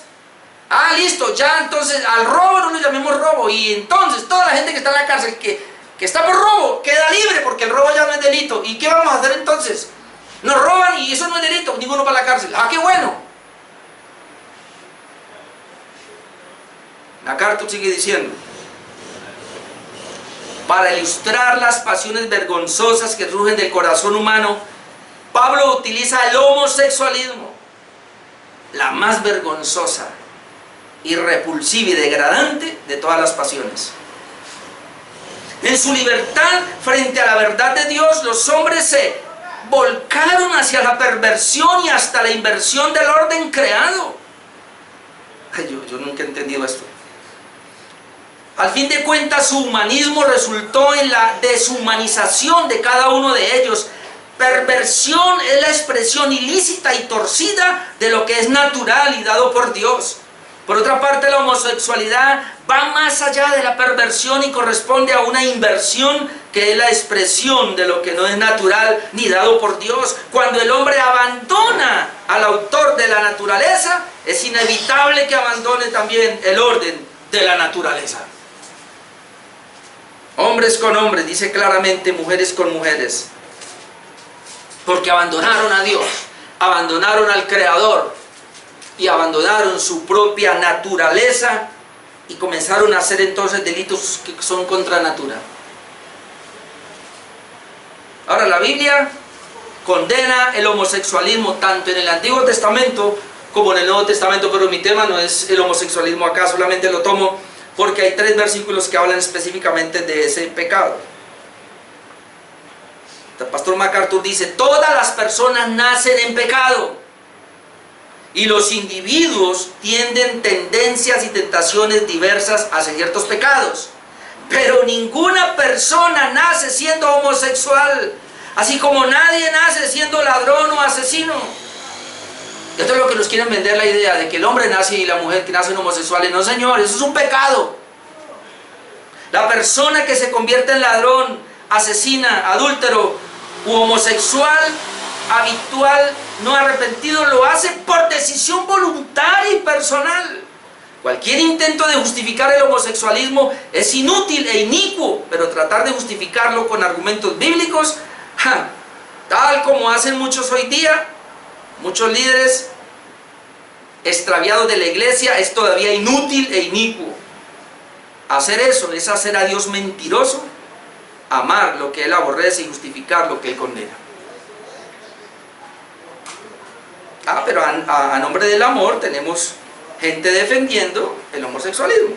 listo, ya entonces al robo no lo llamemos robo, y entonces toda la gente que está en la cárcel que está por robo queda libre porque el robo ya no es delito. ¿Y qué vamos a hacer entonces? Nos roban y eso no es delito, ninguno para la cárcel. ¡Ah, qué bueno! MacArthur sigue diciendo: para ilustrar las pasiones vergonzosas que surgen del corazón humano, Pablo utiliza el homosexualismo, la más vergonzosa y repulsiva y degradante de todas las pasiones. En su libertad frente a la verdad de Dios, los hombres se volcaron hacia la perversión y hasta la inversión del orden creado. Yo nunca he entendido esto. Al fin de cuentas, su humanismo resultó en la deshumanización de cada uno de ellos. Perversión es la expresión ilícita y torcida de lo que es natural y dado por Dios. Por otra parte, la homosexualidad va más allá de la perversión y corresponde a una inversión que es la expresión de lo que no es natural ni dado por Dios. Cuando el hombre abandona al autor de la naturaleza, es inevitable que abandone también el orden de la naturaleza. Hombres con hombres, dice claramente, mujeres con mujeres, porque abandonaron a Dios, abandonaron al Creador y abandonaron su propia naturaleza y comenzaron a hacer entonces delitos que son contra natura. Ahora, la Biblia condena el homosexualismo tanto en el Antiguo Testamento como en el Nuevo Testamento, pero mi tema no es el homosexualismo acá, solamente lo tomo porque hay 3 versículos que hablan específicamente de ese pecado. El pastor MacArthur dice: todas las personas nacen en pecado y los individuos tienden tendencias y tentaciones diversas hacia ciertos pecados, pero ninguna persona nace siendo homosexual, así como nadie nace siendo ladrón o asesino. Esto es lo que nos quieren vender, la idea de que el hombre nace y la mujer que nacen homosexuales. No, señor, eso es un pecado. La persona que se convierte en ladrón, asesina, adúltero u homosexual habitual, no arrepentido, lo hace por decisión voluntaria y personal. Cualquier intento de justificar el homosexualismo es inútil e inicuo, pero tratar de justificarlo con argumentos bíblicos, tal como hacen muchos hoy día, muchos líderes extraviados de la iglesia, es todavía inútil e inicuo. Hacer eso es hacer a Dios mentiroso, amar lo que Él aborrece y justificar lo que Él condena. Pero a nombre del amor tenemos gente defendiendo el homosexualismo.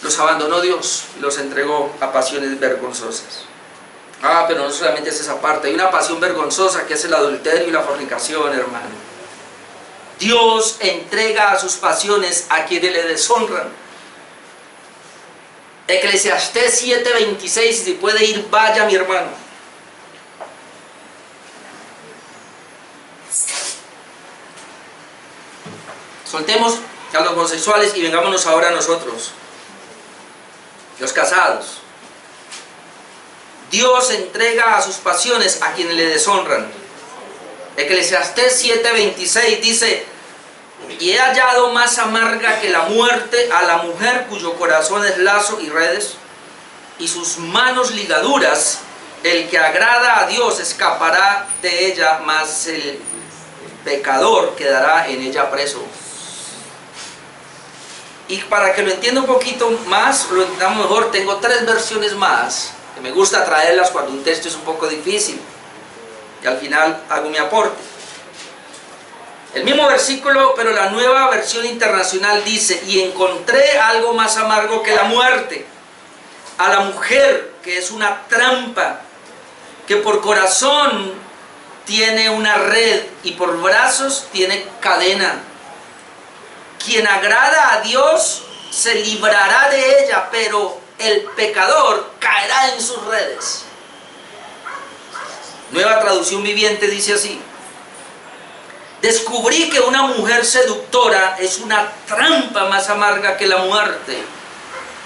Los abandonó Dios y los entregó a pasiones vergonzosas. Pero no solamente es esa parte, hay una pasión vergonzosa que es el adulterio y la fornicación, hermano. Dios entrega a sus pasiones a quienes le deshonran. Eclesiastés 7:26, si puede ir, vaya, mi hermano. Soltemos a los homosexuales y vengámonos ahora a nosotros, los casados. Dios entrega a sus pasiones a quienes le deshonran. Eclesiastés 7:26 dice: y he hallado más amarga que la muerte a la mujer cuyo corazón es lazo y redes, y sus manos ligaduras. El que agrada a Dios escapará de ella, mas el pecador quedará en ella preso. Y para que lo entienda un poquito más, lo entendamos mejor, tengo 3 versiones más, que me gusta traerlas cuando un texto es un poco difícil. Y al final hago mi aporte. El mismo versículo, pero la Nueva Versión Internacional dice: y encontré algo más amargo que la muerte, a la mujer, que es una trampa, que por corazón tiene una red y por brazos tiene cadena. Quien agrada a Dios se librará de ella, pero el pecador caerá en sus redes. Nueva Traducción Viviente dice así: descubrí que una mujer seductora es una trampa más amarga que la muerte.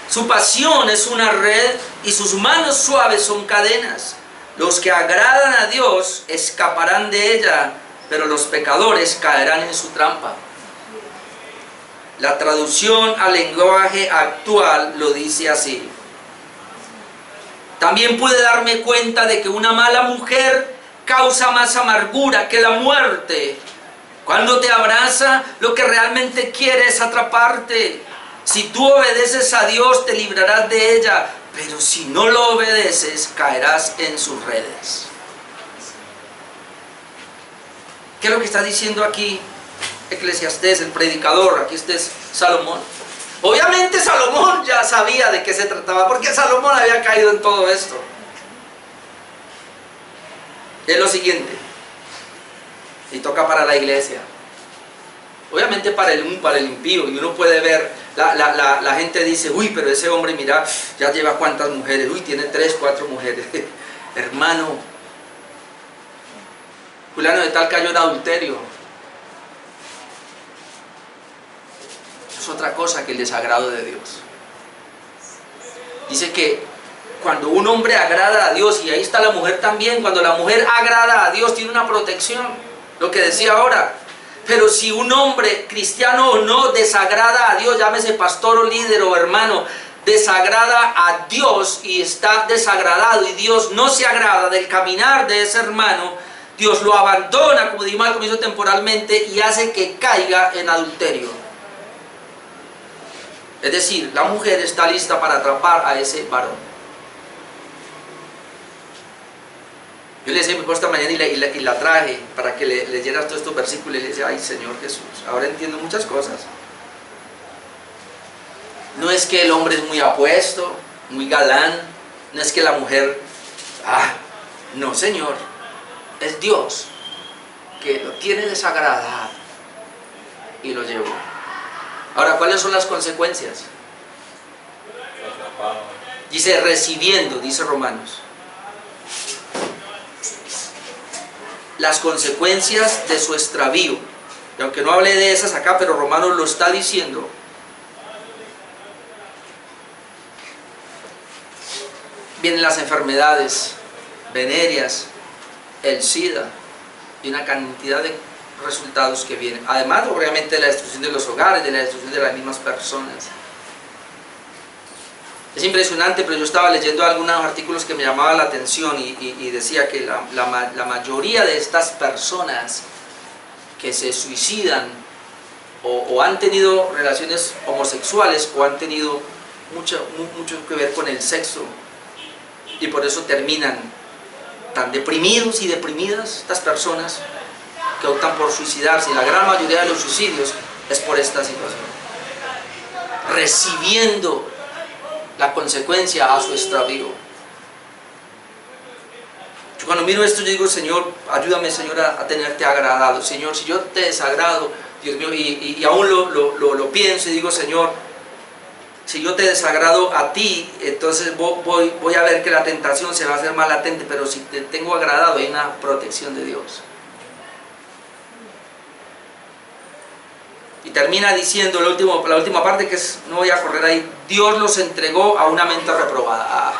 Su pasión es una red y sus manos suaves son cadenas. Los que agradan a Dios escaparán de ella, pero los pecadores caerán en su trampa. La traducción al lenguaje actual lo dice así: también pude darme cuenta de que una mala mujer causa más amargura que la muerte. Cuando te abraza, lo que realmente quiere es atraparte. Si tú obedeces a Dios, te librarás de ella, pero si no lo obedeces, caerás en sus redes. ¿Qué es lo que está diciendo aquí Eclesiastés, el predicador? Aquí este es Salomón. Obviamente Salomón ya sabía de qué se trataba, porque Salomón había caído en todo esto. Es lo siguiente, y toca para la iglesia, obviamente para el impío, y uno puede ver, la gente dice: uy, pero ese hombre, mira, ya lleva cuántas mujeres, uy, tiene 3, 4 mujeres. Hermano, fulano de tal cayó en adulterio. Es otra cosa que el desagrado de Dios. Dice que cuando un hombre agrada a Dios, y ahí está la mujer también, cuando la mujer agrada a Dios tiene una protección, lo que decía ahora. Pero si un hombre, cristiano o no, desagrada a Dios, llámese pastor o líder o hermano, desagrada a Dios y está desagradado, y Dios no se agrada del caminar de ese hermano, Dios lo abandona, como dijimos al comienzo, temporalmente, y hace que caiga en adulterio. Es decir, la mujer está lista para atrapar a ese varón. Yo le decía a mi esposa esta mañana y la traje para que le leyeras todos estos versículos, y le decía: ay, Señor Jesús, ahora entiendo muchas cosas. No es que el hombre es muy apuesto, muy galán, no es que la mujer, no, Señor, es Dios que lo tiene desagradado y lo llevó. Ahora, ¿cuáles son las consecuencias? Dice recibiendo, dice Romanos. Las consecuencias de su extravío. Y aunque no hable de esas acá, pero Romanos lo está diciendo. Vienen las enfermedades venéreas, el SIDA y una cantidad de resultados que vienen. Además, obviamente, de la destrucción de los hogares, de la destrucción de las mismas personas. Es impresionante, pero yo estaba leyendo algunos artículos que me llamaban la atención y decía que la mayoría de estas personas que se suicidan o han tenido relaciones homosexuales o han tenido mucho que ver con el sexo, y por eso terminan tan deprimidos y deprimidas estas personas que optan por suicidarse. Y la gran mayoría de los suicidios es por esta situación, recibiendo la consecuencia a su extravío. Yo cuando miro esto, yo digo: Señor, ayúdame, Señor, a tenerte agradado. Señor, si yo te desagrado, Dios mío, y aún lo pienso y digo: Señor, si yo te desagrado a ti, entonces voy a ver que la tentación se va a hacer más latente, pero si te tengo agradado, hay una protección de Dios. Y termina diciendo la última parte, que es, no voy a correr ahí: Dios los entregó a una mente reprobada.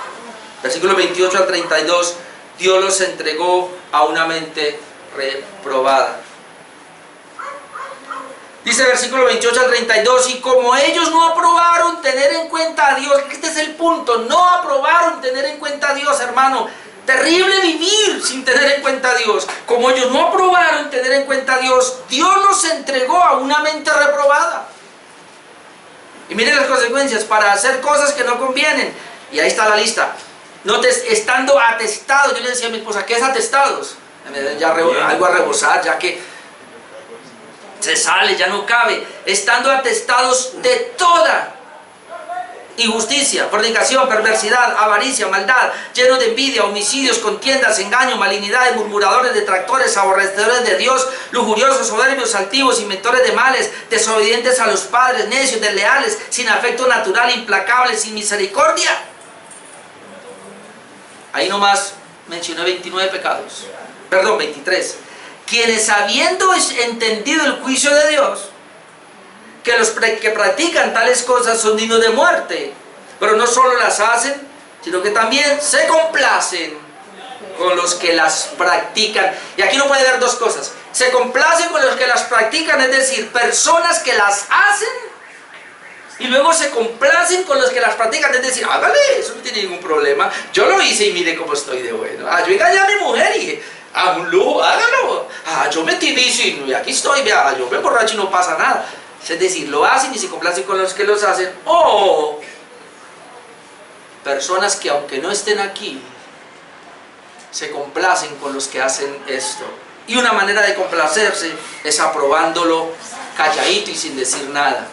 Versículo 28 al 32, Dios los entregó a una mente reprobada. Dice versículo 28 al 32, y como ellos no aprobaron tener en cuenta a Dios, este es el punto, no aprobaron tener en cuenta a Dios, hermano. Terrible vivir sin tener en cuenta a Dios. Como ellos no aprobaron tener en cuenta a Dios, Dios los entregó a una mente reprobada. Y miren las consecuencias, para hacer cosas que no convienen. Y ahí está la lista. Estando atestados, yo le decía a mi esposa, ¿qué es atestados? Ya algo a rebosar, ya que se sale, ya no cabe. Estando atestados de toda injusticia, fornicación, perversidad, avaricia, maldad, llenos de envidia, homicidios, contiendas, engaños, malignidades, murmuradores, detractores, aborrecedores de Dios, lujuriosos, soberbios, altivos, inventores de males, desobedientes a los padres, necios, desleales, sin afecto natural, implacables, sin misericordia. Ahí nomás mencioné 29 pecados, perdón, 23. Quienes habiendo entendido el juicio de Dios, que los que practican tales cosas son dignos de muerte, pero no solo las hacen, sino que también se complacen con los que las practican. Y aquí no puede haber dos cosas: se complacen con los que las practican, es decir, personas que las hacen, y luego se complacen con los que las practican, es decir, hágale, eso no tiene ningún problema, yo lo hice y mire cómo estoy de bueno. Yo engañé a mi mujer y a un lujo, hágalo. Yo metí vicio y aquí estoy, vea, yo me emborracho y no pasa nada. Es decir, lo hacen y se complacen con los que los hacen. O personas que aunque no estén aquí, se complacen con los que hacen esto. Y una manera de complacerse es aprobándolo calladito y sin decir nada.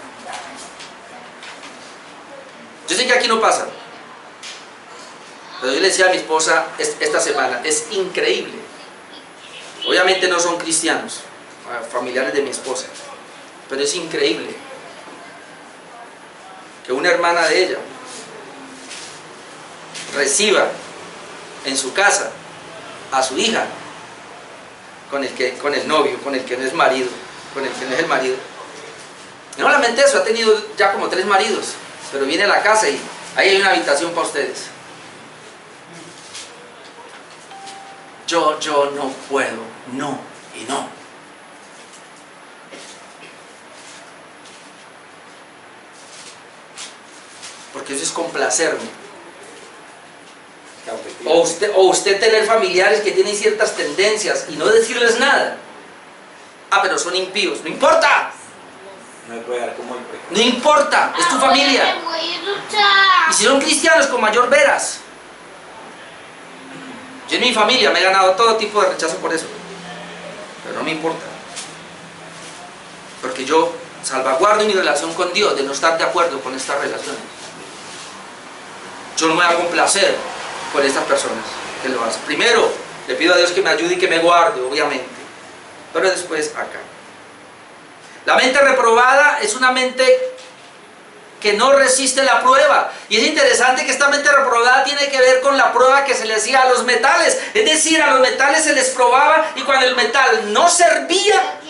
Yo sé que aquí no pasa, pero yo le decía a mi esposa esta semana, es increíble. Obviamente no son cristianos, familiares de mi esposa, pero es increíble que una hermana de ella reciba en su casa a su hija con el novio, con el que no es marido, con el que no es el marido. Y no solamente eso, ha tenido ya como 3 maridos, pero viene a la casa y ahí hay una habitación para ustedes. Yo no puedo, no y no. Porque eso es complacerme. O usted tener familiares que tienen ciertas tendencias y no decirles nada. Pero son impíos, no importa. No puede dar como el pecado. No importa, es tu familia. Y si son cristianos, con mayor veras. Yo en mi familia me he ganado todo tipo de rechazo por eso, pero no me importa, porque yo salvaguardo mi relación con Dios de no estar de acuerdo con estas relaciones. Yo no me voy a complacer con estas personas que lo hacen. Primero le pido a Dios que me ayude y que me guarde, obviamente, pero después acá. La mente reprobada es una mente que no resiste la prueba. Y es interesante que esta mente reprobada tiene que ver con la prueba que se le hacía a los metales. Es decir, a los metales se les probaba y cuando el metal no servía,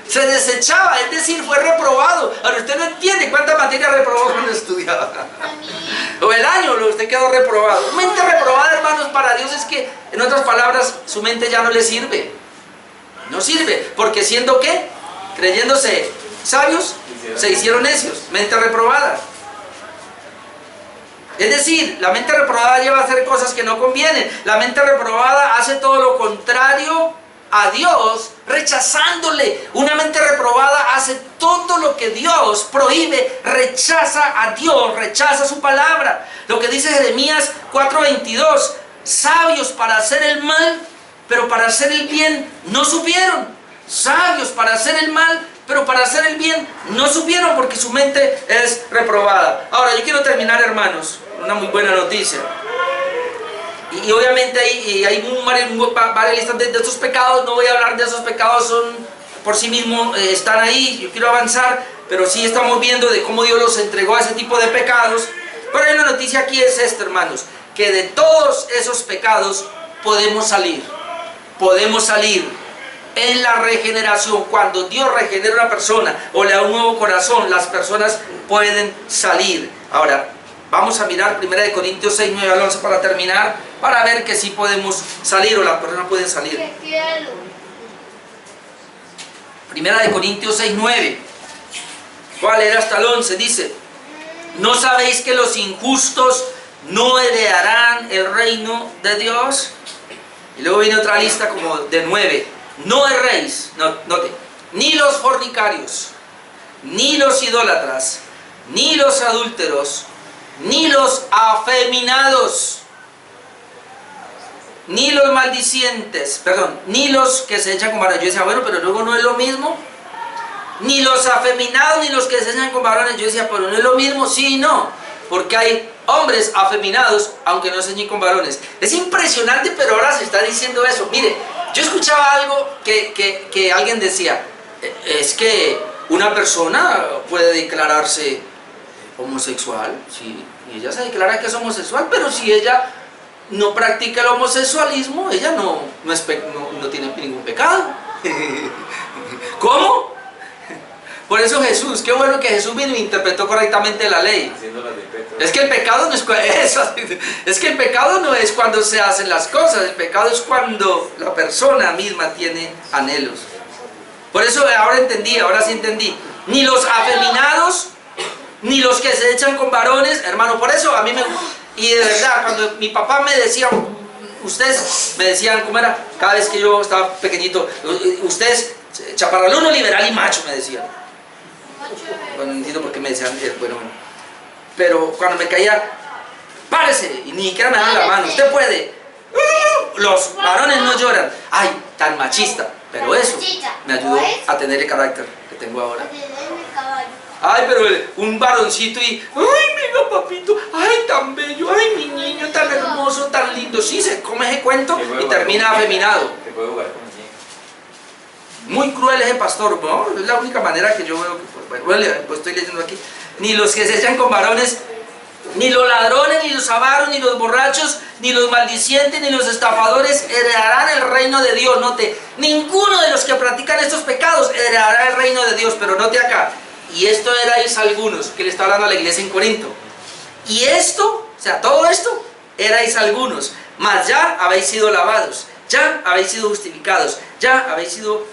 se desechaba, es decir, fue reprobado. Ahora usted no entiende cuántas materias reprobó cuando estudiaba. O el año, usted quedó reprobado. Mente reprobada, hermanos, para Dios es que, en otras palabras, su mente ya no le sirve. No sirve, porque siendo ¿qué? Creyéndose sabios, se hicieron necios. Mente reprobada. Es decir, la mente reprobada lleva a hacer cosas que no convienen. La mente reprobada hace todo lo contrario a Dios, rechazándole. Una mente reprobada hace todo lo que Dios prohíbe, rechaza a Dios, rechaza su palabra. Lo que dice Jeremías 4:22, sabios para hacer el mal, pero para hacer el bien no supieron. Sabios para hacer el mal, pero para hacer el bien no supieron, porque su mente es reprobada. Ahora, yo quiero terminar, hermanos, con una muy buena noticia. Y obviamente hay varias listas de estos pecados. No voy a hablar de esos pecados, son por sí mismos, están ahí. Yo quiero avanzar, pero sí estamos viendo de cómo Dios los entregó a ese tipo de pecados. Pero hay una noticia aquí, es esta, hermanos, que de todos esos pecados podemos salir. Podemos salir en la regeneración. Cuando Dios regenera a una persona o le da un nuevo corazón, las personas pueden salir. Ahora, vamos a mirar 1 Corintios 6, 9 al 11 para terminar, para ver que sí podemos salir o las personas pueden salir. 1 Corintios 6, 9. ¿Cuál era hasta el 11? Dice: ¿no sabéis que los injustos no heredarán el reino de Dios? Y luego viene otra lista como de 9. No erréis, note, ni los fornicarios, ni los idólatras, ni los adúlteros, ni los afeminados, ni los maldicientes, ni los que se echan con varones. Yo decía, bueno, pero luego no es lo mismo. Ni los afeminados, ni los que se echan con varones. Yo decía, pero no es lo mismo. Sí y no, porque hay hombres afeminados, aunque no se echen con varones. Es impresionante, pero ahora se está diciendo eso. Mire, yo escuchaba algo que alguien decía, es que una persona puede declararse homosexual, sí, y ella se declara que es homosexual, pero si ella no practica el homosexualismo, ella no tiene ningún pecado. ¿Cómo? Por eso Jesús, qué bueno que Jesús vino e interpretó correctamente la ley. Es que el pecado no es eso, es que el pecado no es cuando se hacen las cosas, el pecado es cuando la persona misma tiene anhelos. Por eso ahora sí entendí. Ni los afeminados, ni los que se echan con varones, hermano, por eso a mí me... Y de verdad, cuando mi papá me decía, ustedes me decían, ¿cómo era? Cada vez que yo estaba pequeñito, ustedes, chaparraluno, liberal y macho, me decían. Bueno, no entiendo por qué me decían, bueno. Pero cuando me caía, párese, y ni siquiera me daban la mano, usted puede. Los varones no lloran. Ay, tan machista. Pero eso me ayudó a tener el carácter que tengo ahora. Ay, pero un varoncito y... Ay, mira, papito. Ay, tan bello. Ay, mi niño, tan hermoso, tan lindo. Sí, se come ese cuento y termina afeminado. Muy cruel ese pastor, ¿no? Es la única manera que yo veo que... Bueno, pues estoy leyendo aquí. Ni los que se echan con varones, ni los ladrones, ni los avaros, ni los borrachos, ni los maldicientes, ni los estafadores heredarán el reino de Dios. Note, ninguno de los que practican estos pecados heredará el reino de Dios. Pero note acá, y esto erais algunos, que le está hablando a la iglesia en Corinto. Y esto, o sea, todo esto, erais algunos, mas ya habéis sido lavados, ya habéis sido justificados, ya habéis sido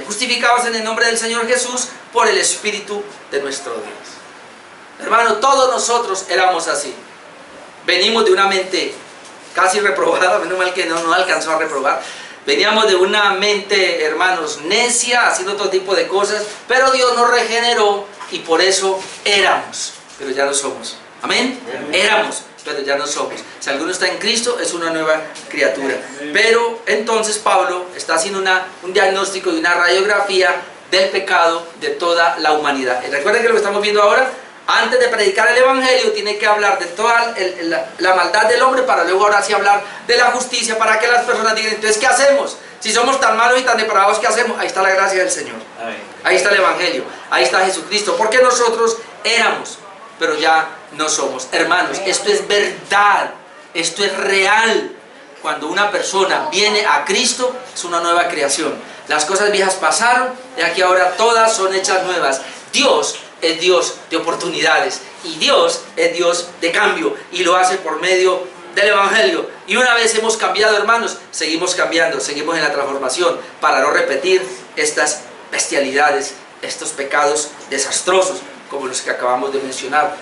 justificados en el nombre del Señor Jesús por el Espíritu de nuestro Dios. Hermano, todos nosotros éramos así. Venimos de una mente casi reprobada, menos mal que no alcanzó a reprobar. Veníamos de una mente, hermanos, necia, haciendo todo tipo de cosas, pero Dios nos regeneró y por eso éramos, pero ya no somos. Amén. Éramos, pero ya no somos. Si alguno está en Cristo, es una nueva criatura. Pero entonces Pablo está haciendo un diagnóstico y una radiografía del pecado de toda la humanidad. Y recuerden que lo que estamos viendo ahora, antes de predicar el Evangelio, tiene que hablar de toda la maldad del hombre, para luego ahora sí hablar de la justicia, para que las personas digan, entonces, ¿qué hacemos? Si somos tan malos y tan depravados, ¿qué hacemos? Ahí está la gracia del Señor. Amén. Ahí está el Evangelio, ahí está Jesucristo, porque nosotros éramos, pero ya no somos. Hermanos, esto es verdad, esto es real. Cuando una persona viene a Cristo, es una nueva creación. Las cosas viejas pasaron, y aquí ahora todas son hechas nuevas. Dios es Dios de oportunidades y Dios es Dios de cambio, y lo hace por medio del Evangelio. Y una vez hemos cambiado, hermanos, seguimos cambiando, seguimos en la transformación para no repetir estas bestialidades, estos pecados desastrosos como los que acabamos de mencionar,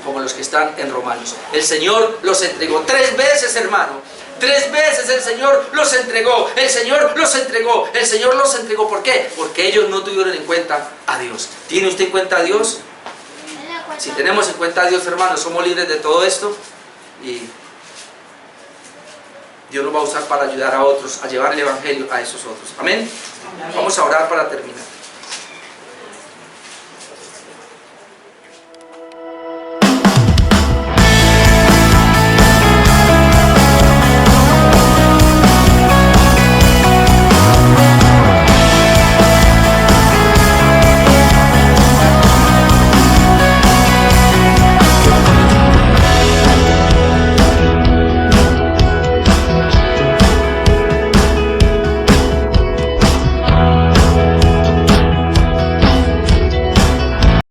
como los que están en Romanos. El Señor los entregó 3 veces, hermano. 3 veces el Señor los entregó, el Señor los entregó, el Señor los entregó. ¿Por qué? Porque ellos no tuvieron en cuenta a Dios. ¿Tiene usted en cuenta a Dios? Si tenemos en cuenta a Dios, hermanos, somos libres de todo esto y Dios nos va a usar para ayudar a otros, a llevar el Evangelio a esos otros. Amén. Vamos a orar para terminar.